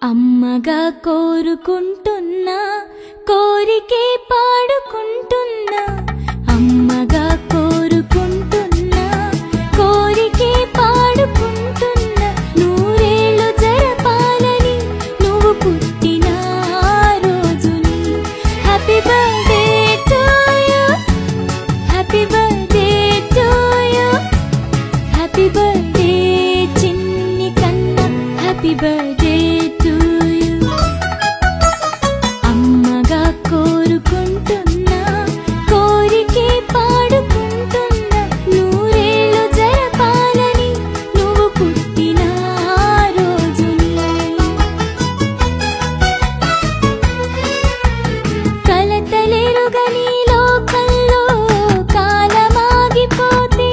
అమ్మగా కోరుకుంటున్నా కోరికే పాడుకుంటున్నా అమ్మగా కోరుకుంటున్నా కోరికే పాడుకుంటున్నా నూరేళ్ళు జరపాలని నువ్వు పుట్టిన రోజుని happy birthday to you happy birthday to you happy birthday చిన్ని కన్నా హ్యాపీ బర్త్డే కోరుకుంటున్నా కోరికే పాడుకుంటున్నా నూరేళ్ళు జరపాలని నువ్వు పుట్టిన రోజుని కలతలెరుగని లోకంలో కాలమాగిపోతే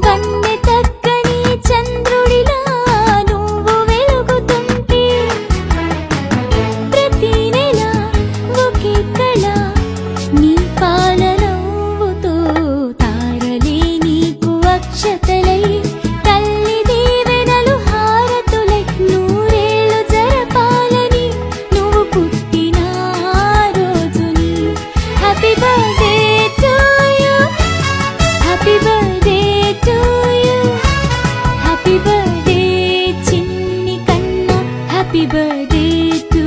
వన్నె తగ్గని చంద్రుడిలా నువ్వు వెలుగుతుంటే ప్రతి నెల నీ పాలనవ్వుతో తారలే నీకు అక్షతలై తల్లి దీవెనలు హారతులై నూరేళ్ళు జరపాలని నువ్వు పుట్టిన రోజుని happy birthday to you happy birthday to you happy birthday చిన్ని కన్నా హ్యాపీ బర్త్డే టు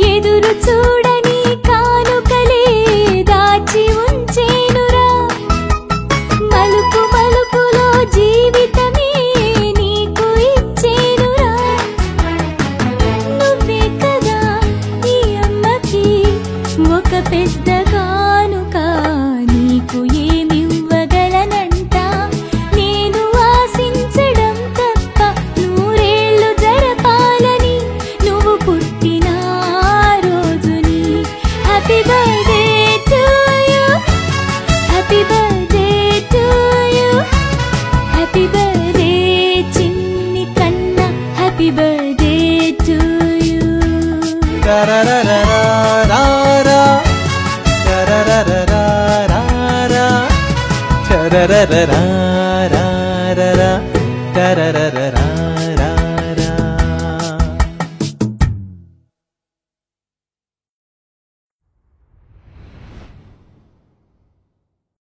ఎదురు చూడని కానుకలే దాచి ఉంచేనురా మలుపు మలుపులో జీవితమే నీకు ఇచ్చేనురా నువ్వే కదా ఈ అమ్మకి ఒక పెద్ద కానుక నీకు ఏమివ్వగలనంట నేను ఆశించడం తప్ప నూరేళ్ళు జరపాలని నువ్వు పుట్టిన happy birthday to you happy birthday to you happy birthday చిన్ని కన్నా హ్యాపీ బర్త్డే టు యు రా